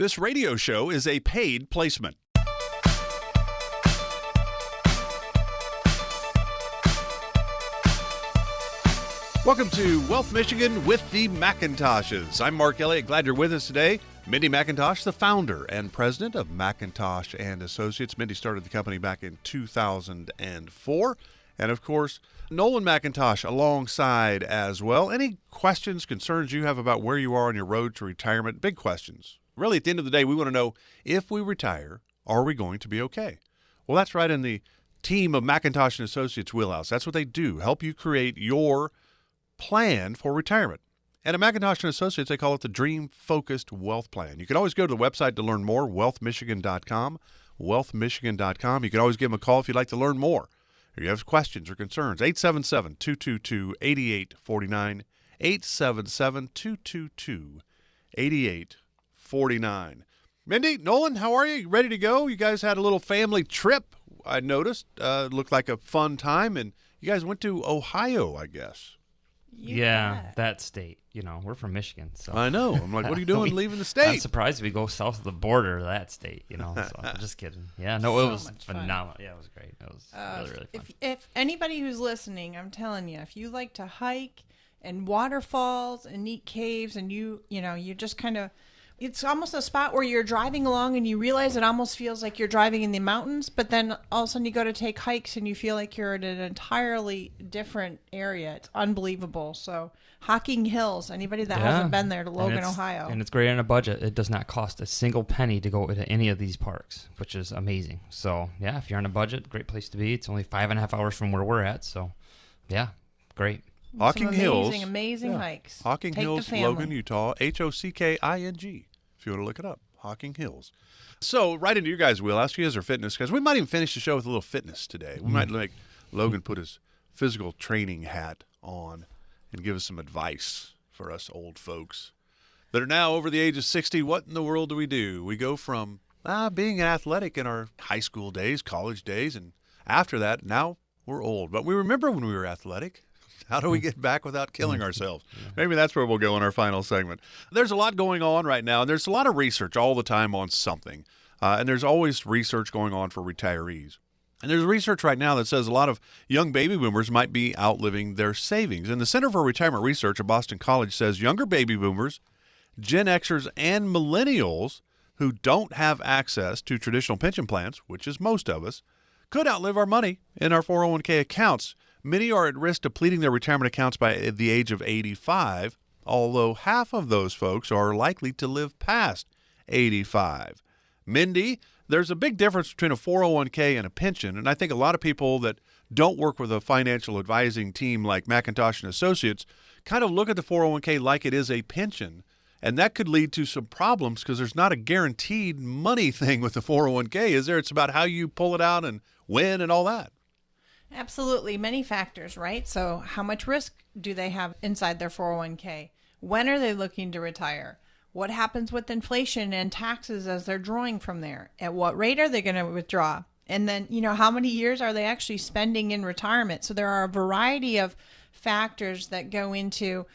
This radio show is a paid placement. Welcome to Wealth Michigan with the McIntoshes. I'm Mark Elliott. Glad you're with us today. Mindy McIntosh, the founder and president of McIntosh and Associates. Mindy started the company back in 2004. And, of course, Nolan McIntosh alongside as well. Any questions, concerns you have about where you are on your road to retirement? Big questions. Really, at the end of the day, we want to know, if we retire, are we going to be okay? Well, that's right in the team of McIntosh and Associates wheelhouse. That's what they do, help you create your plan for retirement. And at McIntosh and Associates, they call it the Dream-Focused Wealth Plan. You can always go to the website to learn more, wealthmichigan.com, wealthmichigan.com. You can always give them a call if you'd like to learn more. If you have questions or concerns, 877-222-8849, 877-222-8849. Mindy, Nolan, how are you? You ready to go? You guys had a little family trip, I noticed. Looked like a fun time, and you guys went to Ohio, I guess. Yeah, that state. You know, we're from Michigan, so I know. I'm like, what are you doing leaving the state? I'm surprised we go south of the border of that state, you know. So I'm just kidding. Yeah, no, it was phenomenal. Yeah, it was great. It was really fun. If anybody who's listening, I'm telling you, if you like to hike and waterfalls and neat caves, and you just kind of, it's almost a spot where you're driving along and you realize it almost feels like you're driving in the mountains, but then all of a sudden you go to take hikes and you feel like you're in an entirely different area. It's unbelievable. So Hocking Hills, anybody that hasn't been there, to Logan, Ohio. And it's great on a budget. It does not cost a single penny to go to any of these parks, which is amazing. So yeah, if you're on a budget, great place to be. It's only 5.5 hours from where we're at. So yeah, great. Hocking Hills. Amazing hikes. Hocking Hills, Logan, Utah, Hocking, if you want to look it up. Hocking Hills. So right into your guys' wheelhouse. You guys are fitness guys. We might even finish the show with a little fitness today. We might make Logan put his physical training hat on and give us some advice for us old folks that are now over the age of 60. What in the world do? We go from being athletic in our high school days, college days, and after that, now we're old. But we remember when we were athletic. How do we get back without killing ourselves? Maybe that's where we'll go in our final segment. There's a lot going on right now, and there's a lot of research all the time on something. And there's always research going on for retirees. And there's research right now that says a lot of young baby boomers might be outliving their savings. And the Center for Retirement Research at Boston College says younger baby boomers, Gen Xers, and millennials who don't have access to traditional pension plans, which is most of us, could outlive our money in our 401k accounts. Many are at risk depleting their retirement accounts by the age of 85, although half of those folks are likely to live past 85. Mindy, there's a big difference between a 401k and a pension, and I think a lot of people that don't work with a financial advising team like McIntosh and Associates kind of look at the 401k like it is a pension, and that could lead to some problems because there's not a guaranteed money thing with the 401k, is there? It's about how you pull it out and when and all that. Absolutely. Many factors, right? So how much risk do they have inside their 401k? When are they looking to retire? What happens with inflation and taxes as they're drawing from there? At what rate are they going to withdraw? And then, how many years are they actually spending in retirement? So there are a variety of factors that go into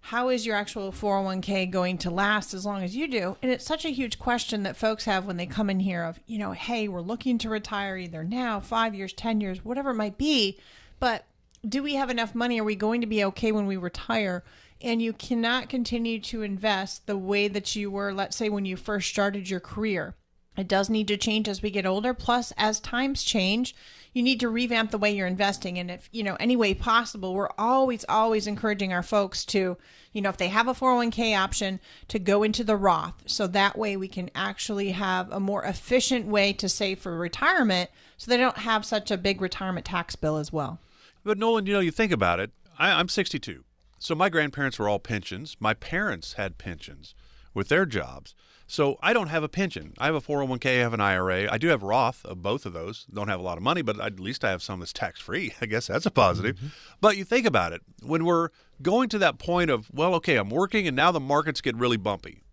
how is your actual 401k going to last as long as you do? And it's such a huge question that folks have when they come in here of, hey, we're looking to retire either now, 5 years, 10 years, whatever it might be. But do we have enough money? Are we going to be okay when we retire? And you cannot continue to invest the way that you were, let's say, when you first started your career. It does need to change as we get older. Plus, as times change, you need to revamp the way you're investing. And if, any way possible, we're always encouraging our folks to, if they have a 401k option, to go into the Roth. So that way we can actually have a more efficient way to save for retirement so they don't have such a big retirement tax bill as well. But Nolan, you think about it. I'm 62. So my grandparents were all pensions. My parents had pensions with their jobs. So I don't have a pension. I have a 401k, I have an IRA. I do have Roth of both of those. Don't have a lot of money, but at least I have some that's tax-free. I guess that's a positive. Mm-hmm. But you think about it. When we're going to that point of, well, okay, I'm working and now the markets get really bumpy.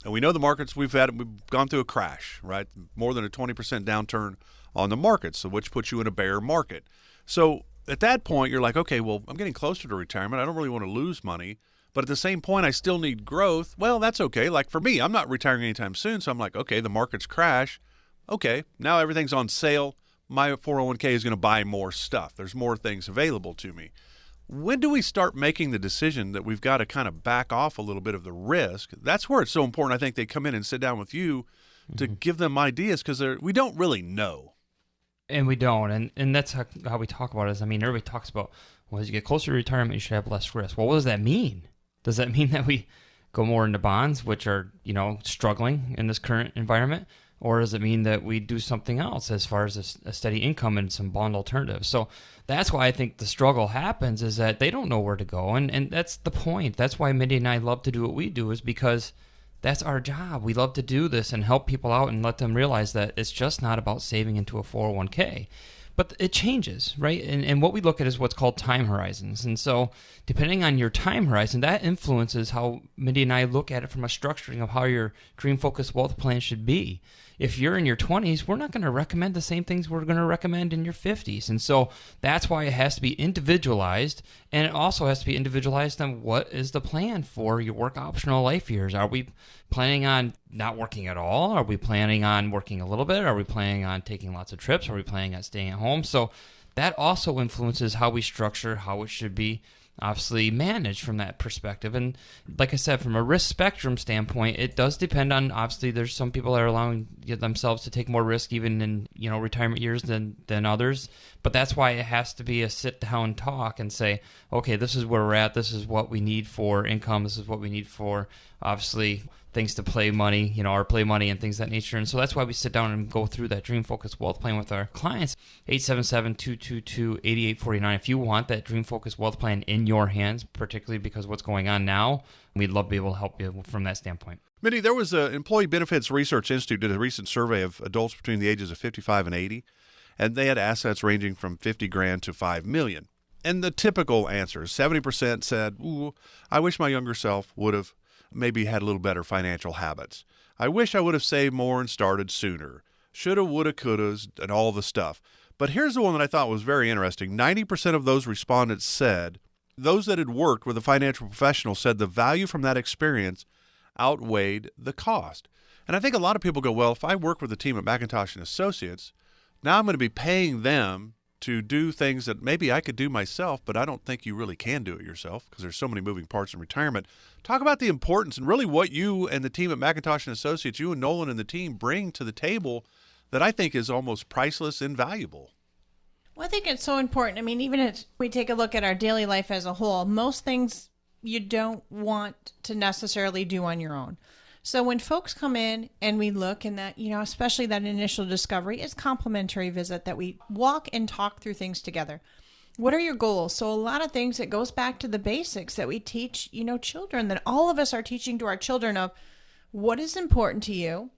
And we know the markets, we've gone through a crash, right? More than a 20% downturn on the markets, so which puts you in a bear market. So at that point, you're like, okay, well, I'm getting closer to retirement. I don't really want to lose money. But at the same point, I still need growth. Well, that's okay. Like for me, I'm not retiring anytime soon. So I'm like, okay, the market's crash. Okay, now everything's on sale. My 401k is going to buy more stuff. There's more things available to me. When do we start making the decision that we've got to kind of back off a little bit of the risk? That's where it's so important. I think they come in and sit down with you to give them ideas because we don't really know. And we don't. And that's how we talk about it. Everybody talks about, well, as you get closer to retirement, you should have less risk. Well, what does that mean? Does that mean that we go more into bonds, which are, struggling in this current environment? Or does it mean that we do something else as far as a steady income and some bond alternatives? So that's why I think the struggle happens, is that they don't know where to go. And that's the point. That's why Mindy and I love to do what we do, is because that's our job. We love to do this and help people out and let them realize that it's just not about saving into a 401k. But it changes, right? And what we look at is what's called time horizons. And so depending on your time horizon, that influences how Mindy and I look at it from a structuring of how your dream focused wealth plan should be. If you're in your 20s, we're not going to recommend the same things we're going to recommend in your 50s. And so that's why it has to be individualized. And it also has to be individualized on what is the plan for your work optional life years. Are we planning on not working at all? Are we planning on working a little bit? Are we planning on taking lots of trips? Are we planning on staying at home? So that also influences how we structure, how it should be obviously managed from that perspective. And like I said, from a risk spectrum standpoint, it does depend on, obviously there's some people that are allowing themselves to take more risk even in retirement years than others. But that's why it has to be a sit down talk and say, okay, this is where we're at, this is what we need for income, this is what we need for obviously things to play money, our play money and things of that nature. And so that's why we sit down and go through that Dream Focused Wealth Plan with our clients. 877-222-8849. If you want that Dream Focused Wealth Plan in your hands, particularly because of what's going on now, we'd love to be able to help you from that standpoint. Mindy, there was an Employee Benefits Research Institute did a recent survey of adults between the ages of 55 and 80, and they had assets ranging from $50,000 to $5 million. And the typical answers, 70% said, ooh, I wish my younger self would have maybe had a little better financial habits. I wish I would have saved more and started sooner. Shoulda, woulda, couldas, and all the stuff. But here's the one that I thought was very interesting. 90% of those respondents said, those that had worked with a financial professional said the value from that experience outweighed the cost. And I think a lot of people go, well, if I work with a team at McIntosh & Associates, now I'm going to be paying them to do things that maybe I could do myself, but I don't think you really can do it yourself because there's so many moving parts in retirement. Talk about the importance and really what you and the team at McIntosh & Associates, you and Nolan and the team bring to the table that I think is almost priceless and valuable. Well, I think it's so important. Even if we take a look at our daily life as a whole, most things you don't want to necessarily do on your own. So when folks come in and we look, and that, especially that initial discovery is complimentary visit, that we walk and talk through things together. What are your goals? So a lot of things, it goes back to the basics that we teach, children, that all of us are teaching to our children of what is important to you,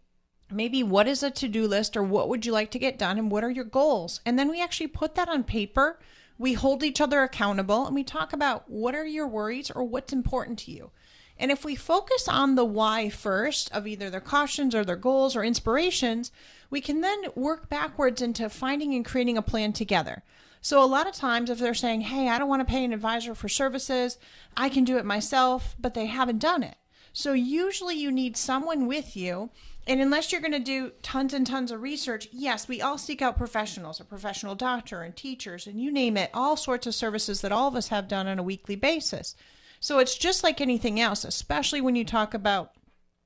maybe what is a to-do list, or what would you like to get done, and what are your goals? And then we actually put that on paper. We hold each other accountable, and we talk about what are your worries or what's important to you. And if we focus on the why first of either their cautions or their goals or inspirations, we can then work backwards into finding and creating a plan together. So a lot of times if they're saying, hey, I don't want to pay an advisor for services, I can do it myself, but they haven't done it. So usually you need someone with you. And unless you're going to do tons and tons of research, yes, we all seek out professionals, a professional doctor and teachers, and you name it, all sorts of services that all of us have done on a weekly basis. So it's just like anything else, especially when you talk about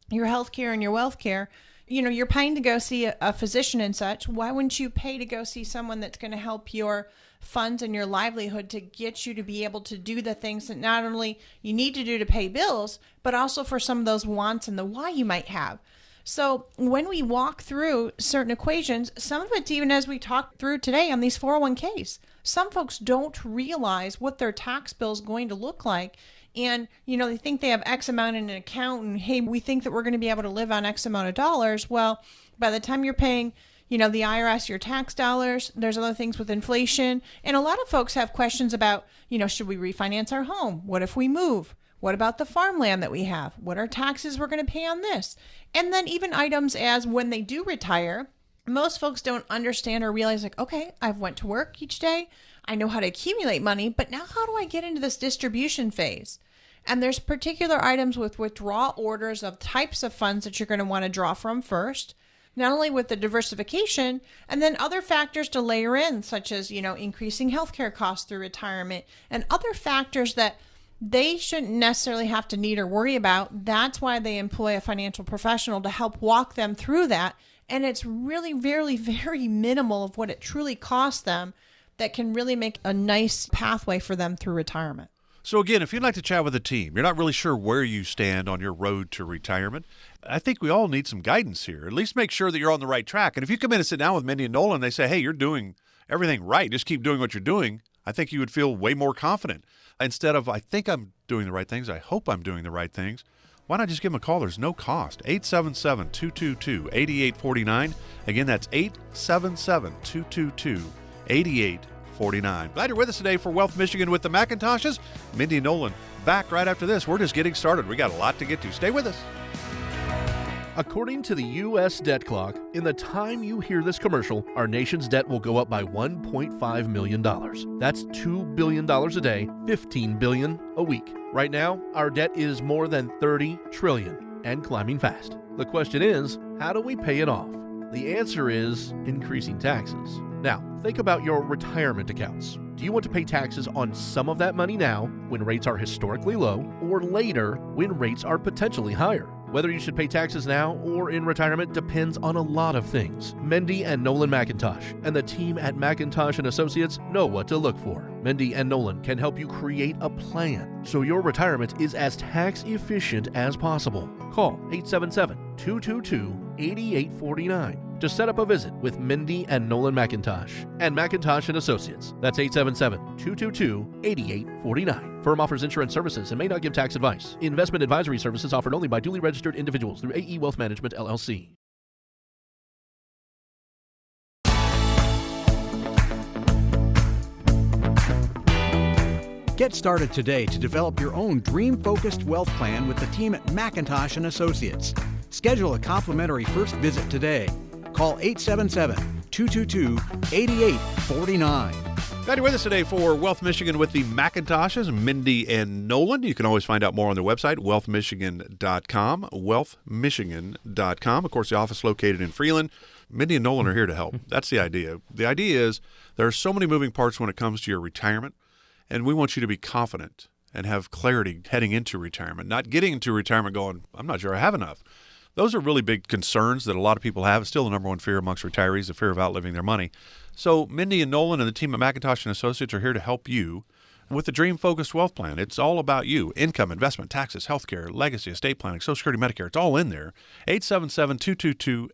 your healthcare and your wealth care. You're paying to go see a physician and such. Why wouldn't you pay to go see someone that's going to help your funds and your livelihood to get you to be able to do the things that not only you need to do to pay bills, but also for some of those wants and the why you might have. So when we walk through certain equations, some of it's even as we talked through today on these 401ks, some folks don't realize what their tax bill is going to look like. And, they think they have X amount in an account and, hey, we think that we're going to be able to live on X amount of dollars. Well, by the time you're paying, the IRS, your tax dollars, there's other things with inflation. And a lot of folks have questions about, should we refinance our home? What if we move? What about the farmland that we have? What are taxes we're going to pay on this? And then even items as when they do retire, most folks don't understand or realize okay, I've went to work each day. I know how to accumulate money, but now how do I get into this distribution phase? And there's particular items with withdrawal orders of types of funds that you're going to want to draw from first, not only with the diversification, and then other factors to layer in, such as, increasing healthcare costs through retirement and other factors that they shouldn't necessarily have to need or worry about. That's why they employ a financial professional to help walk them through that. And it's really very, very minimal of what it truly costs them that can really make a nice pathway for them through retirement. So again, if you'd like to chat with a team, you're not really sure where you stand on your road to retirement, I think we all need some guidance here. At least make sure that you're on the right track. And if you come in and sit down with Mindy and Nolan and they say, hey, you're doing everything right, just keep doing what you're doing, I think you would feel way more confident. Instead of, I think I'm doing the right things, I hope I'm doing the right things, why not just give them a call? There's no cost. 877-222-8849. Again, that's 877-222-8849. Glad you're with us today for Wealth Michigan with the McIntoshes. Mindy and Nolan back right after this. We're just getting started. We got a lot to get to. Stay with us. According to the U.S. debt clock, in the time you hear this commercial, our nation's debt will go up by $1.5 million. That's $2 billion a day, $15 billion a week. Right now, our debt is more than $30 trillion and climbing fast. The question is, how do we pay it off? The answer is increasing taxes. Now, think about your retirement accounts. Do you want to pay taxes on some of that money now, when rates are historically low, or later, when rates are potentially higher? Whether you should pay taxes now or in retirement depends on a lot of things. Mindy and Nolan McIntosh and the team at McIntosh and Associates know what to look for. Mindy and Nolan can help you create a plan so your retirement is as tax efficient as possible. Call 877-222-8849 to set up a visit with Mindy and Nolan McIntosh and McIntosh and Associates. That's 877-222-8849. Firm offers insurance services and may not give tax advice. Investment advisory services offered only by duly registered individuals through AE Wealth Management, LLC. Get started today to develop your own dream-focused wealth plan with the team at McIntosh and Associates. Schedule a complimentary first visit today. Call 877-222-8849. Glad you're with us today for Wealth Michigan with the McIntoshes, Mindy and Nolan. You can always find out more on their website, wealthmichigan.com, wealthmichigan.com. Of course, the office located in Freeland. Mindy and Nolan are here to help. That's the idea. The idea is there are so many moving parts when it comes to your retirement, and we want you to be confident and have clarity heading into retirement, not getting into retirement going, I'm not sure I have enough. Those are really big concerns that a lot of people have. It's still the number one fear amongst retirees, the fear of outliving their money. So Mindy and Nolan and the team at McIntosh and Associates are here to help you with the Dream-Focused Wealth Plan. It's all about you. Income, investment, taxes, healthcare, legacy, estate planning, Social Security, Medicare. It's all in there. 877-222-8849,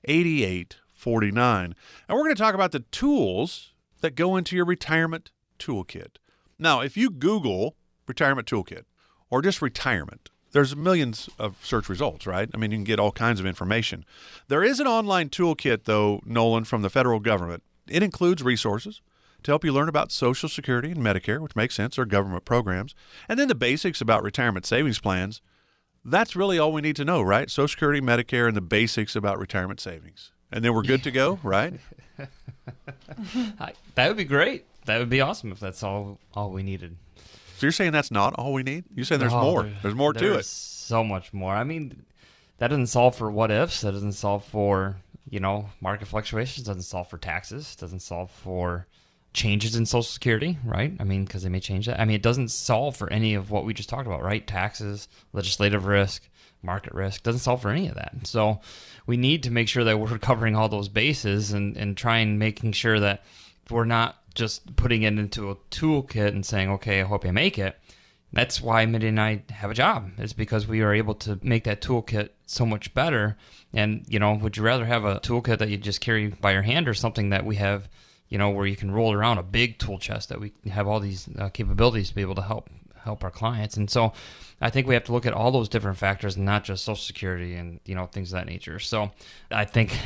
877-222-8849. And we're going to talk about the tools that go into your retirement toolkit. Now, if you Google retirement toolkit, or just retirement, there's millions of search results, right? I mean, you can get all kinds of information. There is an online toolkit, though, Nolan, from the federal government. It includes resources to help you learn about Social Security and Medicare, which makes sense, or government programs, and then the basics about retirement savings plans. That's really all we need to know, right? Social Security, Medicare, and the basics about retirement savings. And then we're good to go, right? That would be great. That would be awesome if that's all we needed. So you're saying that's not all we need? You're saying there's more. There's more to it. So much more. I mean, that doesn't solve for what ifs. That doesn't solve for, market fluctuations. Doesn't solve for taxes. Doesn't solve for changes in Social Security, right? I mean, because they may change that. I mean, it doesn't solve for any of what we just talked about, right? Taxes, legislative risk, market risk. Doesn't solve for any of that. So we need to make sure that we're covering all those bases and trying making sure that we're not just putting it into a toolkit and saying, okay, I hope I make it. That's why Mindy and I have a job. It's because we are able to make that toolkit so much better. And, would you rather have a toolkit that you just carry by your hand or something that we have, where you can roll around a big tool chest that we have all these capabilities to be able to help our clients? And so I think we have to look at all those different factors and not just Social Security and, things of that nature. So I think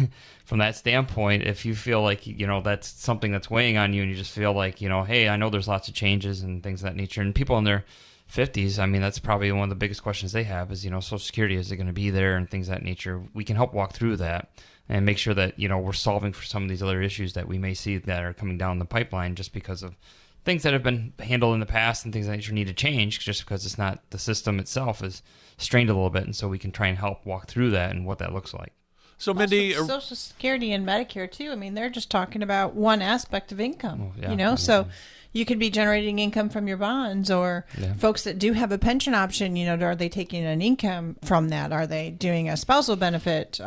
from that standpoint, if you feel like, that's something that's weighing on you and you just feel like, hey, I know there's lots of changes and things of that nature. And people in their 50s, I mean, that's probably one of the biggest questions they have is, Social Security, is it going to be there and things of that nature? We can help walk through that and make sure that, we're solving for some of these other issues that we may see that are coming down the pipeline just because of things that have been handled in the past and things that you need to change just because it's not the system itself is strained a little bit. And so we can try and help walk through that and what that looks like. So, Mindy, Also, Social Security and Medicare too. I mean, they're just talking about one aspect of income. Oh, yeah. You know, so you could be generating income from your bonds, or folks that do have a pension option. You know, are they taking an income from that? Are they doing a spousal benefit?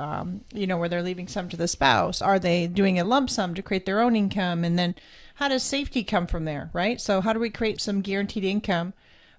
You know, where they're leaving some to the spouse? Are they doing a lump sum to create their own income? And then, how does safety come from there? Right. So, how do we create some guaranteed income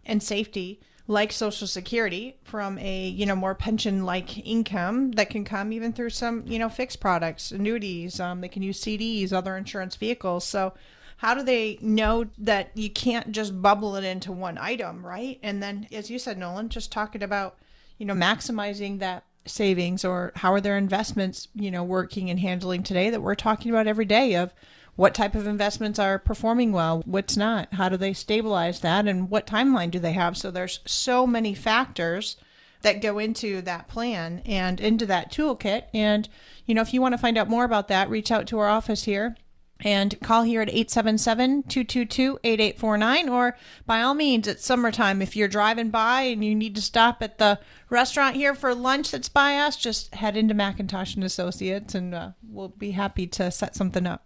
and safety, like Social Security, from a, you know, more pension-like income that can come even through some, you know, fixed products, annuities. They can use CDs, other insurance vehicles. So how do they know that you can't just bubble it into one item, right? And then, as you said, Nolan, just talking about, you know, maximizing that savings, or how are their investments, you know, working and handling today that we're talking about every day, of what type of investments are performing well, what's not, how do they stabilize that, and what timeline do they have? So there's so many factors that go into that plan and into that toolkit. And, you know, if you want to find out more about that, reach out to our office here and call here at 877-222-8849, or by all means, it's summertime. If you're driving by and you need to stop at the restaurant here for lunch that's by us, just head into McIntosh and Associates, and we'll be happy to set something up.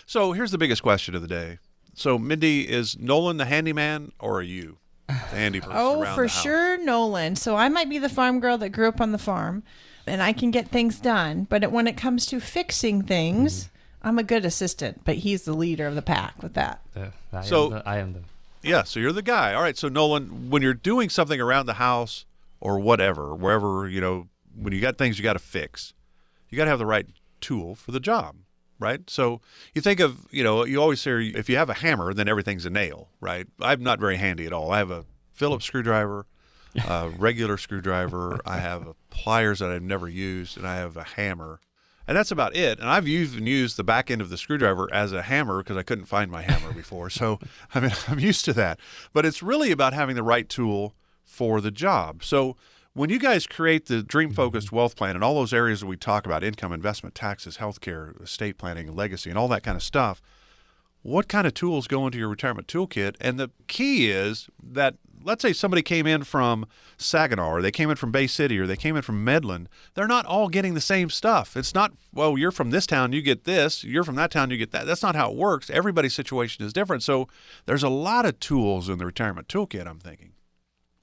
So here's the biggest question of the day. So, Mindy, is Nolan the handyman, or are you the handy person around the house? Oh, for sure, Nolan. So I might be the farm girl that grew up on the farm, and I can get things done. But when it comes to fixing things, I'm a good assistant. But he's the leader of the pack with that. I am the. Yeah, so you're the guy. All right, so Nolan, when you're doing something around the house or whatever, wherever, you know, when you got things you got to fix, you got to have the right tool for the job. Right? So you think of, you know, you always hear if you have a hammer, then everything's a nail, right? I'm not very handy at all. I have a Phillips screwdriver, a regular screwdriver. I have pliers that I've never used, and I have a hammer. And that's about it. And I've even used the back end of the screwdriver as a hammer because I couldn't find my hammer before. So, I mean, I'm used to that. But it's really about having the right tool for the job. So when you guys create the dream-focused wealth plan and all those areas that we talk about, income, investment, taxes, healthcare, estate planning, legacy, and all that kind of stuff, what kind of tools go into your retirement toolkit? And the key is that, let's say somebody came in from Saginaw, or they came in from Bay City, or they came in from Medland. They're not all getting the same stuff. It's not, well, you're from this town, you get this. You're from that town, you get that. That's not how it works. Everybody's situation is different. So there's a lot of tools in the retirement toolkit, I'm thinking.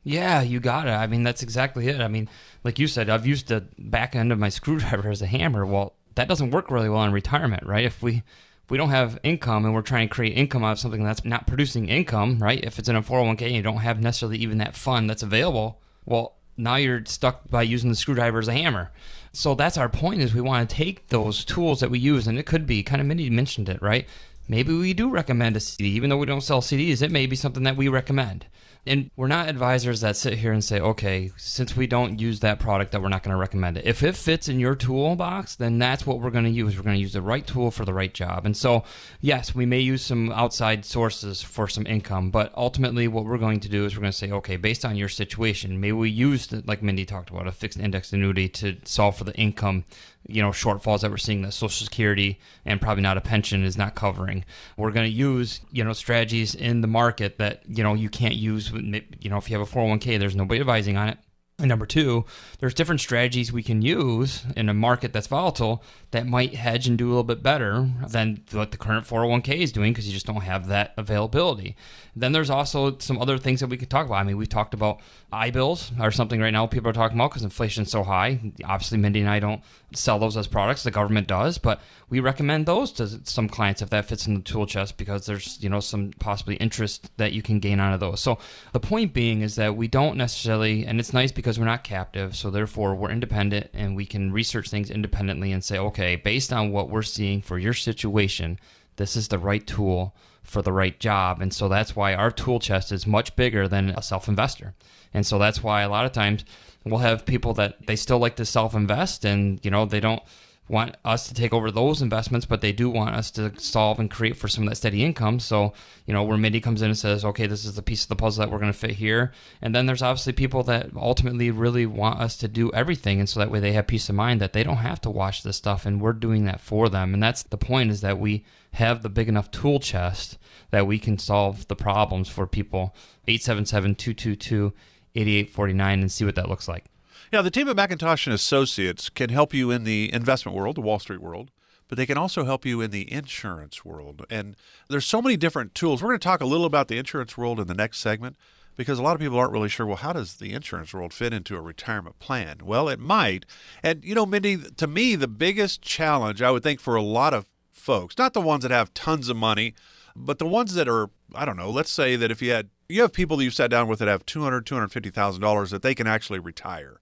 Yeah, you got it. I mean, that's exactly it. I mean, like you said, I've used the back end of my screwdriver as a hammer. Well, that doesn't work really well in retirement, right? If we don't have income and we're trying to create income out of something that's not producing income, right? If it's in a 401k and you don't have necessarily even that fund that's available, well, now you're stuck by using the screwdriver as a hammer. So that's our point, is we want to take those tools that we use, and it could be, kind of Mindy mentioned it, right? Maybe we do recommend a CD. Even though we don't sell CDs, it may be something that we recommend. And we're not advisors that sit here and say, okay, since we don't use that product, that we're not going to recommend it. If it fits in your toolbox, then that's what we're going to use. We're going to use the right tool for the right job. And so, yes, we may use some outside sources for some income, but ultimately what we're going to do is we're going to say, okay, based on your situation, maybe we use, like Mindy talked about, a fixed index annuity to solve for the income, you know, shortfalls that we're seeing that Social Security and probably not a pension is not covering. We're going to use, you know, strategies in the market that, you know, you can't use, you know, if you have a 401k, there's nobody advising on it. And number two, there's different strategies we can use in a market that's volatile that might hedge and do a little bit better than what the current 401k is doing, because you just don't have that availability. Then there's also some other things that we could talk about. I mean, we've talked about I-bills are something right now people are talking about because inflation's so high. Obviously, Mindy and I don't sell those as products. The government does, but we recommend those to some clients if that fits in the tool chest, because there's, you know, some possibly interest that you can gain out of those. So the point being is that we don't necessarily, and it's nice because we're not captive, so therefore we're independent and we can research things independently and say, okay, based on what we're seeing for your situation, this is the right tool for the right job. And so that's why our tool chest is much bigger than a self-investor. And so that's why a lot of times we'll have people that they still like to self-invest, and, you know, they don't want us to take over those investments, but they do want us to solve and create for some of that steady income. So, where Mindy comes in and says, okay, this is the piece of the puzzle that we're going to fit here. And then there's obviously people that ultimately really want us to do everything. And so that way they have peace of mind that they don't have to watch this stuff, and we're doing that for them. And that's the point, is that we have the big enough tool chest that we can solve the problems for people. 877-222-8849 and see what that looks like. Yeah, the team at McIntosh and Associates can help you in the investment world, the Wall Street world, but they can also help you in the insurance world. And there's so many different tools. We're going to talk a little about the insurance world in the next segment, because a lot of people aren't really sure, well, how does the insurance world fit into a retirement plan? Well, it might. And, Mindy, to me, the biggest challenge, I would think, for a lot of folks, not the ones that have tons of money, but the ones that are, I don't know, let's say that if you have people that you've sat down with that have $200,000, $250,000 that they can actually retire.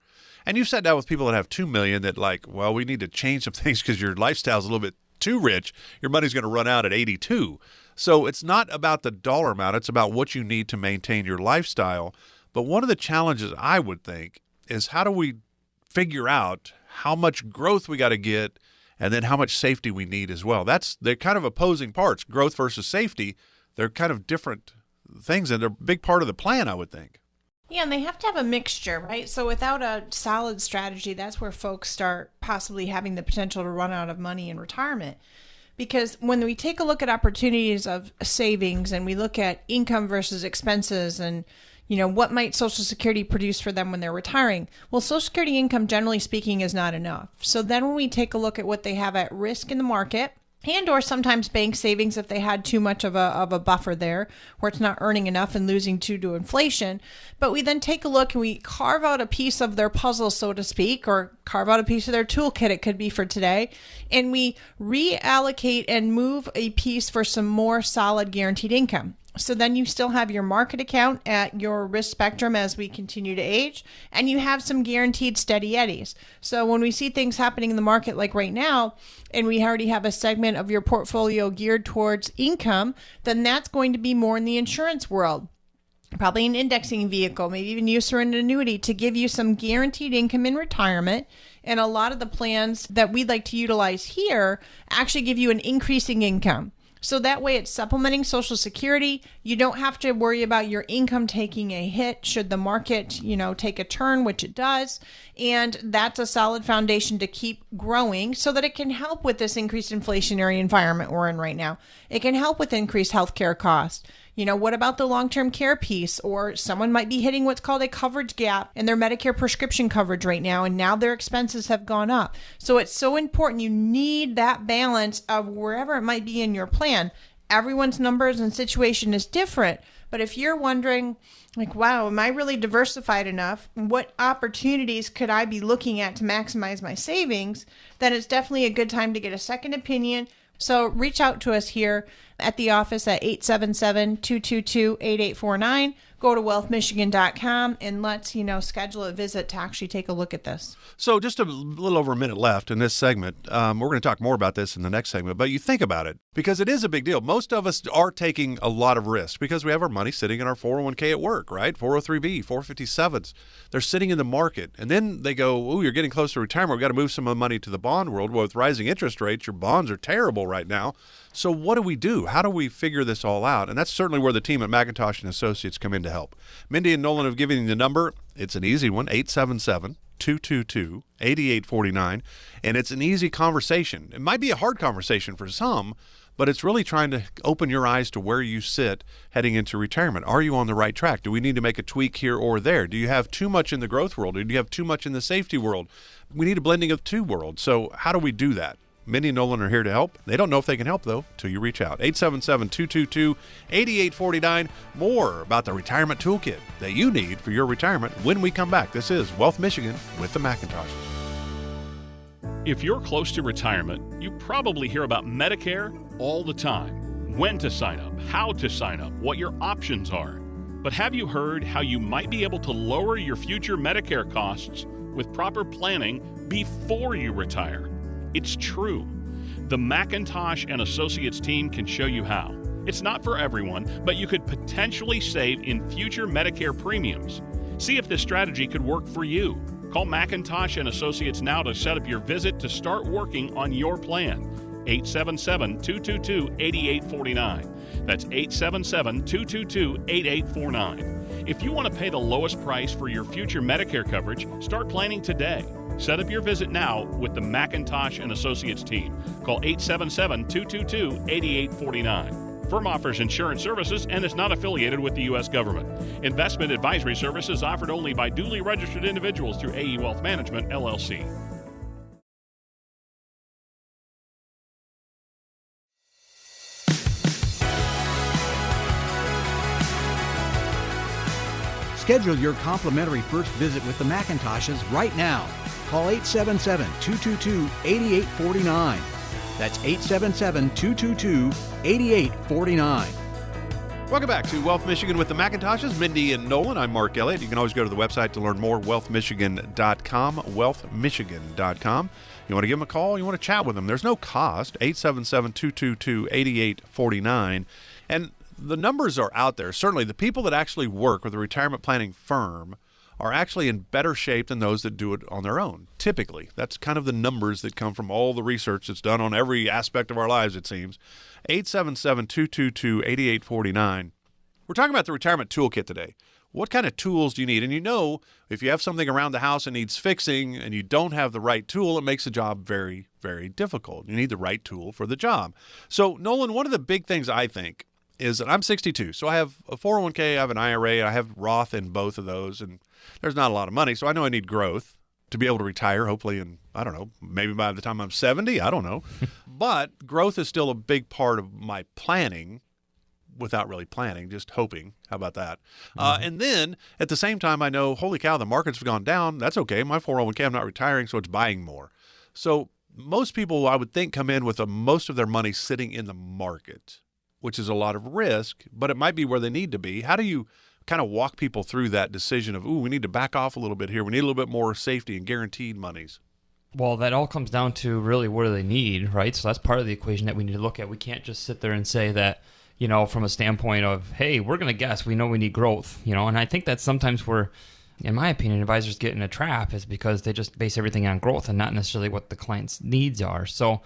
And you've sat down with people that have $2 million that, like, well, we need to change some things because your lifestyle's a little bit too rich. Your money's going to run out at 82. So it's not about the dollar amount. It's about what you need to maintain your lifestyle. But one of the challenges, I would think, is how do we figure out how much growth we got to get and then how much safety we need as well. They're kind of opposing parts, growth versus safety. They're kind of different things, and they're a big part of the plan, I would think. Yeah, and they have to have a mixture, right? So without a solid strategy, that's where folks start possibly having the potential to run out of money in retirement. Because when we take a look at opportunities of savings and we look at income versus expenses and, what might Social Security produce for them when they're retiring? Well, Social Security income, generally speaking, is not enough. So then when we take a look at what they have at risk in the market, and or sometimes bank savings if they had too much of a buffer there where it's not earning enough and losing to inflation. But we then take a look and we carve out a piece of their puzzle, so to speak, or carve out a piece of their toolkit, it could be for today, and we reallocate and move a piece for some more solid guaranteed income. So then you still have your market account at your risk spectrum as we continue to age, and you have some guaranteed steady eddies. So when we see things happening in the market like right now, and we already have a segment of your portfolio geared towards income, then that's going to be more in the insurance world. Probably an indexing vehicle, maybe even use or an annuity to give you some guaranteed income in retirement. And a lot of the plans that we'd like to utilize here actually give you an increasing income. So that way it's supplementing Social Security. You don't have to worry about your income taking a hit should the market, take a turn, which it does. And that's a solid foundation to keep growing so that it can help with this increased inflationary environment we're in right now. It can help with increased healthcare costs. What about the long-term care piece? Or someone might be hitting what's called a coverage gap in their Medicare prescription coverage right now, and now their expenses have gone up. So it's so important. You need that balance of wherever it might be in your plan. Everyone's numbers and situation is different. But if you're wondering, like, wow, am I really diversified enough? What opportunities could I be looking at to maximize my savings? Then it's definitely a good time to get a second opinion. So reach out to us here at the office at 877-222-8849. Go to wealthmichigan.com and let's, schedule a visit to actually take a look at this. So just a little over a minute left in this segment. We're going to talk more about this in the next segment, but you think about it, because it is a big deal. Most of us are taking a lot of risk because we have our money sitting in our 401k at work, right? 403b, 457s. They're sitting in the market. And then they go, ooh, you're getting close to retirement. We've got to move some of the money to the bond world. Well, with rising interest rates, your bonds are terrible right now. So what do we do? How do we figure this all out? And that's certainly where the team at McIntosh and Associates come in to help. Mindy and Nolan have given you the number. It's an easy one, 877-222-8849. And it's an easy conversation. It might be a hard conversation for some, but it's really trying to open your eyes to where you sit heading into retirement. Are you on the right track? Do we need to make a tweak here or there? Do you have too much in the growth world? Or do you have too much in the safety world? We need a blending of two worlds. So how do we do that? Mindy and Nolan are here to help. They don't know if they can help, though, till you reach out. 877-222-8849. More about the retirement toolkit that you need for your retirement when we come back. This is Wealth Michigan with the McIntoshes. If you're close to retirement, you probably hear about Medicare all the time. When to sign up, how to sign up, what your options are. But have you heard how you might be able to lower your future Medicare costs with proper planning before you retire? It's true. The McIntosh and Associates team can show you how. It's not for everyone, but you could potentially save in future Medicare premiums. See if this strategy could work for you. Call McIntosh and Associates now to set up your visit to start working on your plan. 877-222-8849. That's 877-222-8849. If you want to pay the lowest price for your future Medicare coverage, start planning today. Set up your visit now with the McIntosh and Associates team. Call 877-222-8849. Firm offers insurance services and is not affiliated with the U.S. government. Investment advisory services offered only by duly registered individuals through AE Wealth Management, LLC. Schedule your complimentary first visit with the Macintoshes right now. Call 877-222-8849. That's 877-222-8849. Welcome back to Wealth Michigan with the Macintoshes, Mindy and Nolan. I'm Mark Elliott. You can always go to the website to learn more, wealthmichigan.com, wealthmichigan.com. You want to give them a call, you want to chat with them. There's no cost, 877-222-8849. And the numbers are out there. Certainly, the people that actually work with a retirement planning firm are actually in better shape than those that do it on their own. Typically, that's kind of the numbers that come from all the research that's done on every aspect of our lives, it seems. 877-222-8849. We're talking about the retirement toolkit today. What kind of tools do you need? And you know, if you have something around the house that needs fixing and you don't have the right tool, it makes the job very, very difficult. You need the right tool for the job. So, Nolan, one of the big things I think is that I'm 62, so I have a 401k, I have an IRA, I have Roth in both of those, and there's not a lot of money, so I know I need growth to be able to retire, hopefully, and I don't know, maybe by the time I'm 70, I don't know. But growth is still a big part of my planning without really planning, just hoping. How about that? And then at the same time, I know, holy cow, the markets have gone down. That's okay. My 401k, I'm not retiring, so it's buying more. So most people, I would think, come in with most of their money sitting in the market, which is a lot of risk, but it might be where they need to be. How do you kind of walk people through that decision of, we need to back off a little bit here. We need a little bit more safety and guaranteed monies? Well, that all comes down to really what do they need, right? So that's part of the equation that we need to look at. We can't just sit there and say that, from a standpoint of, hey, we're going to guess, we know we need growth, and I think that sometimes where, in my opinion, advisors get in a trap is because they just base everything on growth and not necessarily what the client's needs are. So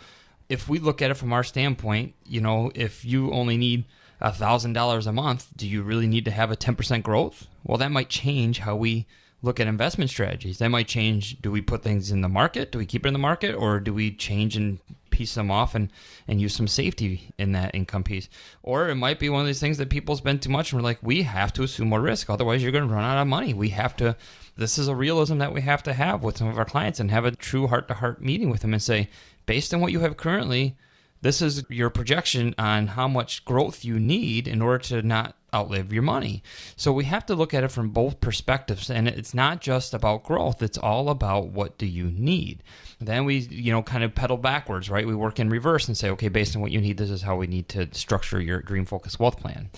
if we look at it from our standpoint, if you only need $1,000 a month, do you really need to have a 10% growth? Well, that might change how we look at investment strategies. That might change, do we put things in the market? Do we keep it in the market? Or do we change and piece them off and use some safety in that income piece? Or it might be one of these things that people spend too much and we're like, we have to assume more risk. Otherwise, you're going to run out of money. This is a realism that we have to have with some of our clients and have a true heart-to-heart meeting with them and say, based on what you have currently, this is your projection on how much growth you need in order to not outlive your money. So we have to look at it from both perspectives, and it's not just about growth. It's all about what do you need. Then we, kind of pedal backwards, right? We work in reverse and say, okay, based on what you need, this is how we need to structure your dream focused wealth plan.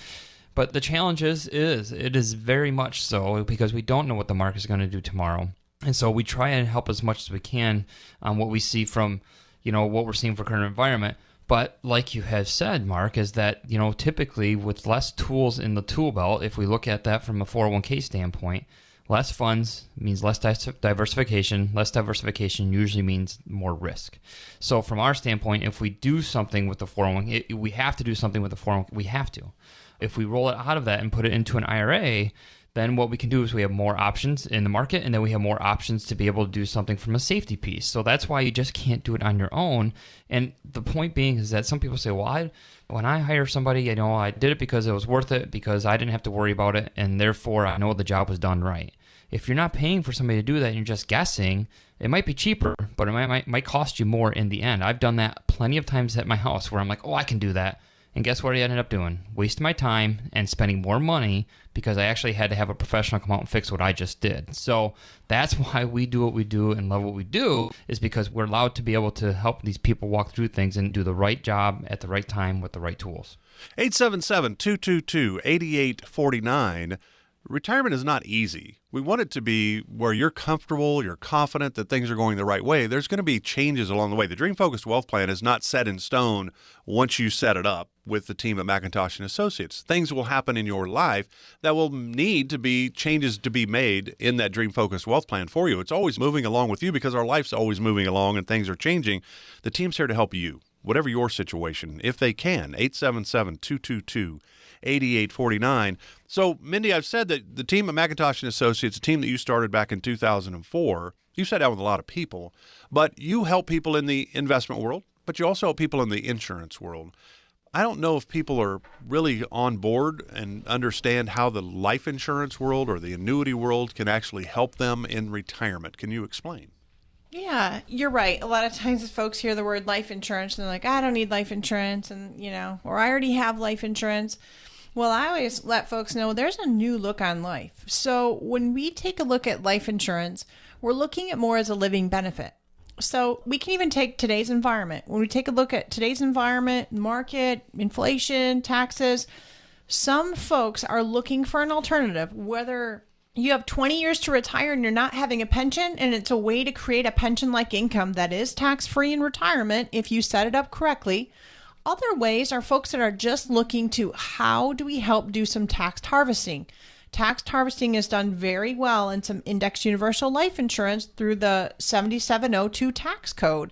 But the challenge is it is very much so because we don't know what the market is going to do tomorrow. And so we try and help as much as we can on what we see from, what we're seeing for current environment. But like you have said, Mark, is that, typically with less tools in the tool belt, if we look at that from a 401k standpoint, less funds means less diversification. Less diversification usually means more risk. So from our standpoint, if we do something with the 401k, we have to do something with the 401k. We have to. If we roll it out of that and put it into an IRA, then what we can do is we have more options in the market, and then we have more options to be able to do something from a safety piece. So that's why you just can't do it on your own. And the point being is that some people say, well, when I hire somebody, I did it because it was worth it, because I didn't have to worry about it, and therefore I know the job was done right. If you're not paying for somebody to do that and you're just guessing, it might be cheaper, but it might cost you more in the end. I've done that plenty of times at my house where I'm like, I can do that. And guess what I ended up doing? Wasting my time and spending more money because I actually had to have a professional come out and fix what I just did. So that's why we do what we do and love what we do, is because we're allowed to be able to help these people walk through things and do the right job at the right time with the right tools. 877-222-8849. retirement is not easy. We want it to be where you're comfortable, you're confident that things are going the right way. There's going to be changes along the way. The Dream Focused Wealth Plan is not set in stone once you set it up with the team at McIntosh and Associates. Things will happen in your life that will need to be changes to be made in that Dream Focused Wealth Plan for you. It's always moving along with you because our life's always moving along and things are changing. The team's here to help you, whatever your situation, if they can. 877-222-8849. So, Mindy, I've said that the team at McIntosh and Associates, a team that you started back in 2004, you sat down with a lot of people, but you help people in the investment world, but you also help people in the insurance world. I don't know if people are really on board and understand how the life insurance world or the annuity world can actually help them in retirement. Can you explain? Yeah, you're right. A lot of times folks hear the word life insurance and they're like, I don't need life insurance, and or I already have life insurance. Well, I always let folks know there's a new look on life. So when we take a look at life insurance, we're looking at more as a living benefit. So we can even take today's environment. When we take a look at today's environment, market, inflation, taxes, some folks are looking for an alternative, whether you have 20 years to retire and you're not having a pension, and it's a way to create a pension-like income that is tax-free in retirement if you set it up correctly. Other ways are folks that are just looking to how do we help do some tax harvesting. Tax harvesting is done very well in some indexed universal life insurance through the 7702 tax code.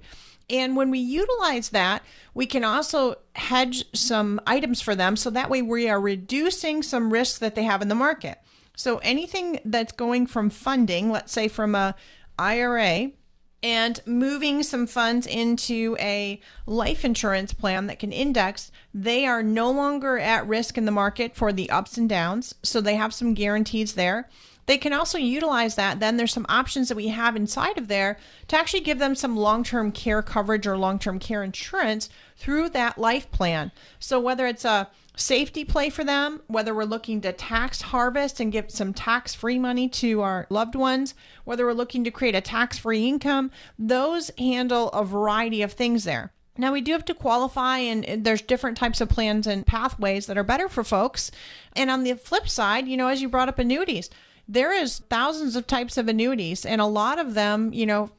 And when we utilize that, we can also hedge some items for them, so that way we are reducing some risks that they have in the market. So anything that's going from funding, let's say from a IRA, and moving some funds into a life insurance plan that can index, they are no longer at risk in the market for the ups and downs. So they have some guarantees there. They can also utilize that. Then there's some options that we have inside of there to actually give them some long-term care coverage or long-term care insurance through that life plan. So whether it's a safety play for them, whether we're looking to tax harvest and give some tax-free money to our loved ones, whether we're looking to create a tax-free income, those handle a variety of things there. Now, we do have to qualify, and there's different types of plans and pathways that are better for folks. And on the flip side, as you brought up annuities, there is thousands of types of annuities, and a lot of them,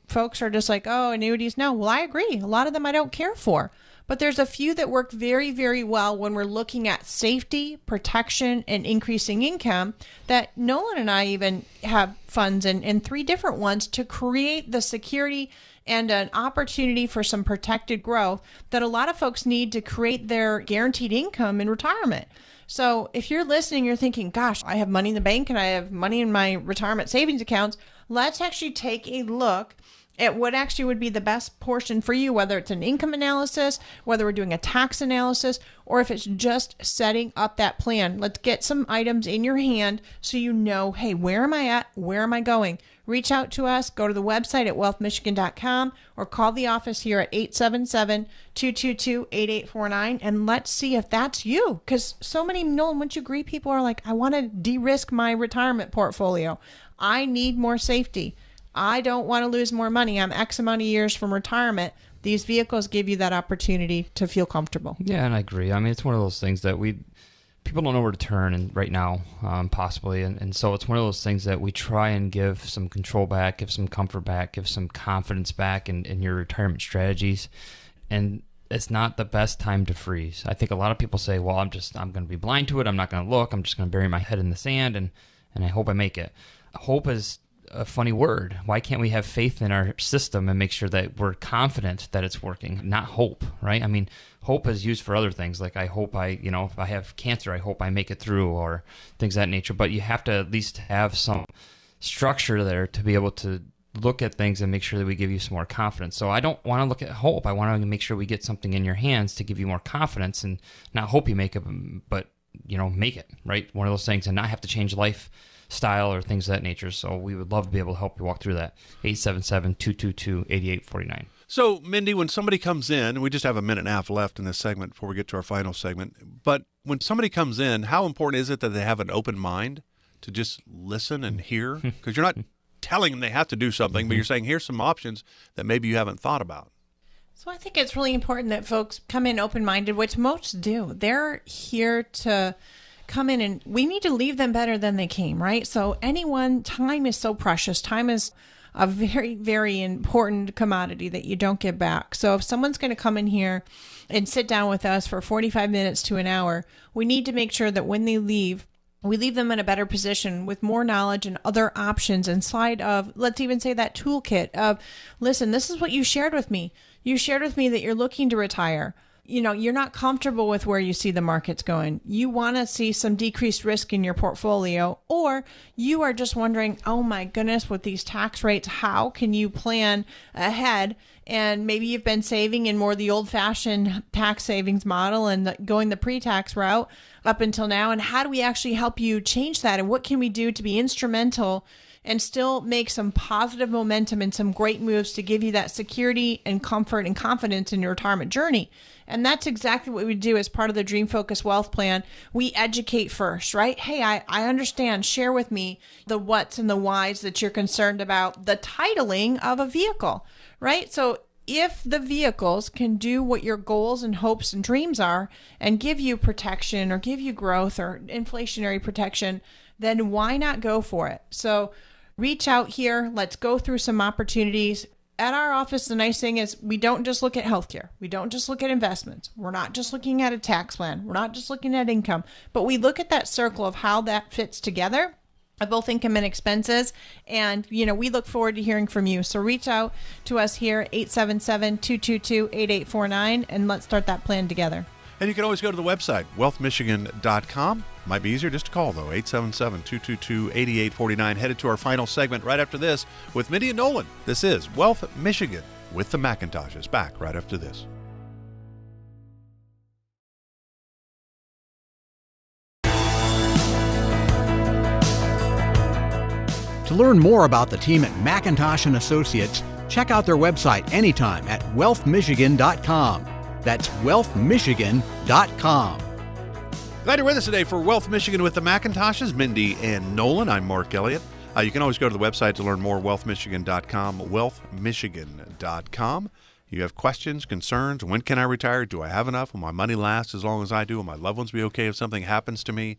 folks are just like, oh, annuities, no. Well, I agree. A lot of them I don't care for. But there's a few that work very, very well when we're looking at safety, protection, and increasing income, that Nolan and I even have funds in 3 different ones to create the security and an opportunity for some protected growth that a lot of folks need to create their guaranteed income in retirement. So if you're listening, you're thinking, gosh, I have money in the bank and I have money in my retirement savings accounts, let's actually take a look at what actually would be the best portion for you, whether it's an income analysis, whether we're doing a tax analysis, or if it's just setting up that plan. Let's get some items in your hand so you know, hey, where am I at? Where am I going? Reach out to us, go to the website at wealthmichigan.com, or call the office here at 877-222-8849, and let's see if that's you. Because so many, Nolan, wouldn't you agree, people are like, I want to de-risk my retirement portfolio. I need more safety. I don't want to lose more money. I'm X amount of years from retirement. These vehicles give you that opportunity to feel comfortable. Yeah, and I agree. I mean, it's one of those things that people don't know where to turn and right now, possibly. And so it's one of those things that we try and give some control back, give some comfort back, give some confidence back in your retirement strategies. And it's not the best time to freeze. I think a lot of people say, well, I'm going to be blind to it. I'm not going to look. I'm just going to bury my head in the sand and I hope I make it. Hope is a funny word. Why can't we have faith in our system and make sure that we're confident that it's working, not hope, right? I mean, hope is used for other things. Like I hope if I have cancer, I hope I make it through, or things of that nature. But you have to at least have some structure there to be able to look at things and make sure that we give you some more confidence. So I don't want to look at hope. I want to make sure we get something in your hands to give you more confidence and not hope you make it, but, make it, right? One of those things, and not have to change lifestyle or things of that nature. So we would love to be able to help you walk through that. 877-222-8849. So, Mindy, when somebody comes in, we just have a minute and a half left in this segment before we get to our final segment, but when somebody comes in, how important is it that they have an open mind to just listen and hear? Because you're not telling them they have to do something, but you're saying, here's some options that maybe you haven't thought about. So I think it's really important that folks come in open-minded, which most do. They're here to come in, and we need to leave them better than they came, right? So time is so precious. Time is a very, very important commodity that you don't get back. So if someone's going to come in here and sit down with us for 45 minutes to an hour, we need to make sure that when they leave, we leave them in a better position with more knowledge and other options inside of, let's even say, that toolkit of, listen, this is what you shared with me. You shared with me that you're looking to retire. You're not comfortable with where you see the markets going. You want to see some decreased risk in your portfolio, or you are just wondering, oh my goodness, with these tax rates, how can you plan ahead? And maybe you've been saving in more the old-fashioned tax savings model and going the pre-tax route up until now. And how do we actually help you change that? And what can we do to be instrumental and still make some positive momentum and some great moves to give you that security and comfort and confidence in your retirement journey? And that's exactly what we do as part of the Dream Focus Wealth Plan. We educate first, right? Hey, I understand. Share with me the what's and the whys that you're concerned about the titling of a vehicle, right? So if the vehicles can do what your goals and hopes and dreams are and give you protection or give you growth or inflationary protection, then why not go for it? So reach out here. Let's go through some opportunities. At our office, the nice thing is we don't just look at healthcare. We don't just look at investments. We're not just looking at a tax plan. We're not just looking at income, but we look at that circle of how that fits together, both income and expenses. And, we look forward to hearing from you. So reach out to us here, 877-222-8849, and let's start that plan together. And you can always go to the website, wealthmichigan.com. Might be easier just to call, though, 877-222-8849. Headed to our final segment right after this with Mindy and Nolan. This is Wealth Michigan with the Macintoshes. Back right after this. To learn more about the team at McIntosh & Associates, check out their website anytime at wealthmichigan.com. That's wealthmichigan.com. Glad you're with us today for Wealth Michigan with the Macintoshes, Mindy and Nolan. I'm Mark Elliott. You can always go to the website to learn more, wealthmichigan.com, wealthmichigan.com. You have questions, concerns. When can I retire? Do I have enough? Will my money last as long as I do? Will my loved ones be okay if something happens to me?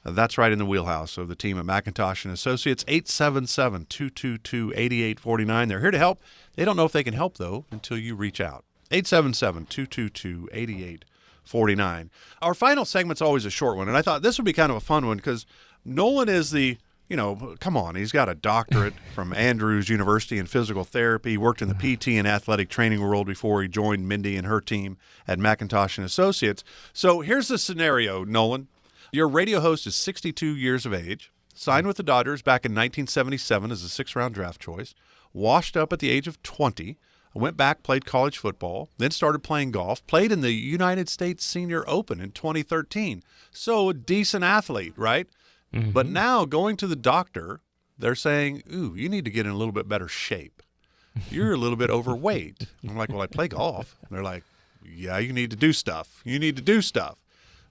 That's right in the wheelhouse of the team at McIntosh & Associates, 877-222-8849. They're here to help. They don't know if they can help, though, until you reach out. 877-222-8849. Our final segment's always a short one, and I thought this would be kind of a fun one because Nolan is come on, he's got a doctorate from Andrews University in physical therapy. He worked in the PT and athletic training world before he joined Mindy and her team at McIntosh & Associates. So here's the scenario, Nolan. Your radio host is 62 years of age, signed with the Dodgers back in 1977 as a sixth-round draft choice, washed up at the age of 20, went back, played college football, then started playing golf, played in the United States Senior Open in 2013. So a decent athlete, right? Mm-hmm. But now going to the doctor, they're saying, ooh, you need to get in a little bit better shape. You're a little bit overweight. I'm like, well, I play golf. And they're like, yeah, you need to do stuff. You need to do stuff.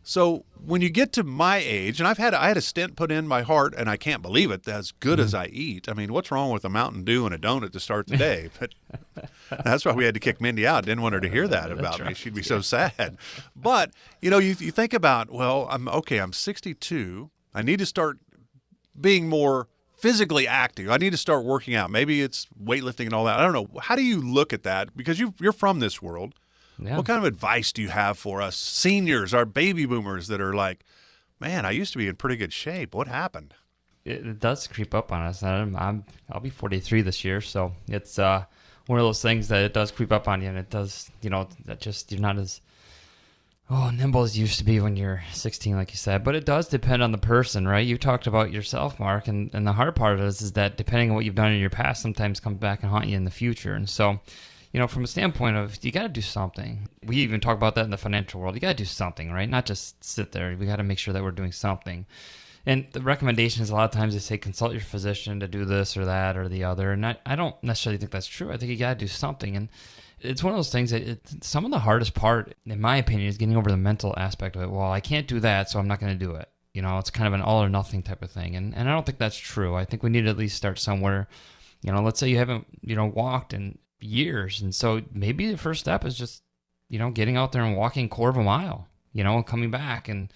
So when you get to my age, and I had a stent put in my heart, and I can't believe it, as good as I eat. I mean, what's wrong with a Mountain Dew and a donut to start the day? But that's why we had to kick Mindy out. Didn't want her to hear that about me. She'd be so sad. But, you think about, well, I'm 62. I need to start being more physically active. I need to start working out. Maybe it's weightlifting and all that. I don't know. How do you look at that? Because you're from this world. Yeah. What kind of advice do you have for us seniors, our baby boomers that are like, man, I used to be in pretty good shape. What happened? It does creep up on us. I'll be 43 this year, so it's one of those things that it does creep up on you, and it does, that just you're not as nimble as you used to be when you're 16, like you said. But it does depend on the person, right? You talked about yourself, Mark, and the hard part of this is that depending on what you've done in your past, sometimes comes back and haunt you in the future, and so. From a standpoint of you got to do something. We even talk about that in the financial world. You got to do something, right? Not just sit there. We got to make sure that we're doing something. And the recommendation is a lot of times they say consult your physician to do this or that or the other. And I don't necessarily think that's true. I think you got to do something. And it's one of those things that some of the hardest part, in my opinion, is getting over the mental aspect of it. Well, I can't do that, so I'm not going to do it. It's kind of an all or nothing type of thing. And I don't think that's true. I think we need to at least start somewhere. Let's say you haven't, walked in years, and so maybe the first step is just getting out there and walking a quarter of a mile, and coming back and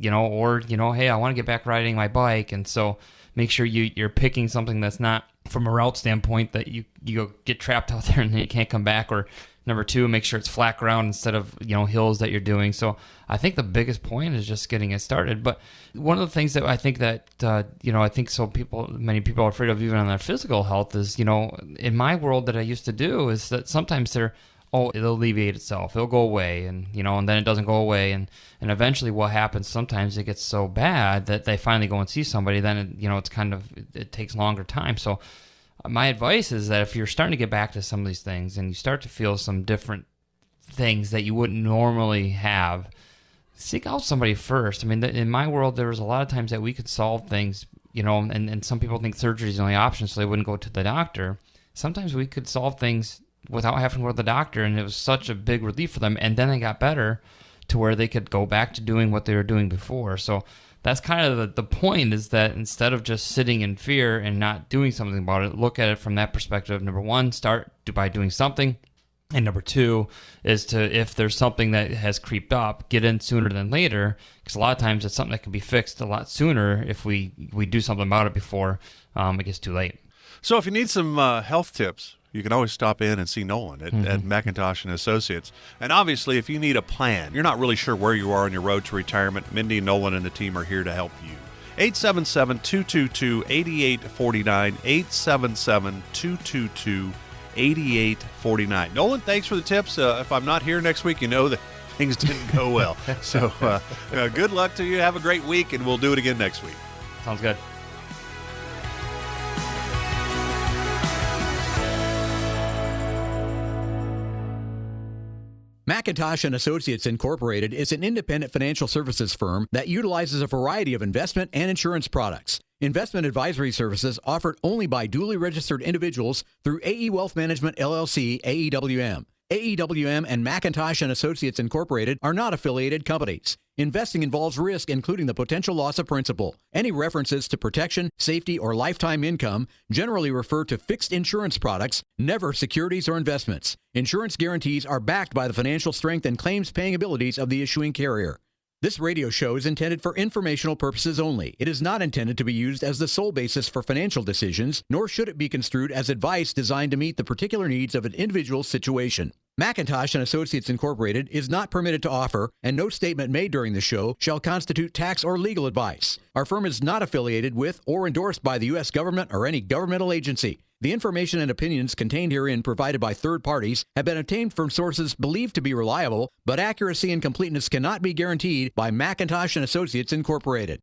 or, hey, I want to get back riding my bike. And so make sure you're picking something that's not from a route standpoint that you go get trapped out there and then you can't come back. Or number two, make sure it's flat ground instead of, hills that you're doing. So I think the biggest point is just getting it started. But one of the things that I think that, I think many people are afraid of even on their physical health is, in my world that I used to do is that sometimes it'll alleviate itself. It'll go away and then it doesn't go away. And eventually what happens, sometimes it gets so bad that they finally go and see somebody. Then, it takes longer time. So my advice is that if you're starting to get back to some of these things and you start to feel some different things that you wouldn't normally have, seek out somebody first. I mean, in my world, there was a lot of times that we could solve things, and some people think surgery is the only option, so they wouldn't go to the doctor. Sometimes we could solve things without having to go to the doctor, and it was such a big relief for them. And then they got better to where they could go back to doing what they were doing before. So that's kind of the point, is that instead of just sitting in fear and not doing something about it, look at it from that perspective. Number one, start by doing something. And number two is if there's something that has creeped up, get in sooner than later, because a lot of times it's something that can be fixed a lot sooner if we do something about it before it gets too late. So if you need some health tips, you can always stop in and see Nolan at McIntosh and Associates. And obviously, if you need a plan, you're not really sure where you are on your road to retirement, Mindy and Nolan and the team are here to help you. 877-222-8849, 877-222-8849. Nolan, thanks for the tips. If I'm not here next week, you know that things didn't go well. So good luck to you. Have a great week, and we'll do it again next week. Sounds good. McIntosh and Associates Incorporated is an independent financial services firm that utilizes a variety of investment and insurance products. Investment advisory services offered only by duly registered individuals through AE Wealth Management LLC, AEWM. AEWM and McIntosh and Associates Incorporated are not affiliated companies. Investing involves risk, including the potential loss of principal. Any references to protection, safety, or lifetime income generally refer to fixed insurance products, never securities or investments. Insurance guarantees are backed by the financial strength and claims-paying abilities of the issuing carrier. This radio show is intended for informational purposes only. It is not intended to be used as the sole basis for financial decisions, nor should it be construed as advice designed to meet the particular needs of an individual's situation. McIntosh and Associates Incorporated is not permitted to offer, and no statement made during the show shall constitute tax or legal advice. Our firm is not affiliated with or endorsed by the U.S. government or any governmental agency. The information and opinions contained herein provided by third parties have been obtained from sources believed to be reliable, but accuracy and completeness cannot be guaranteed by McIntosh and Associates Incorporated.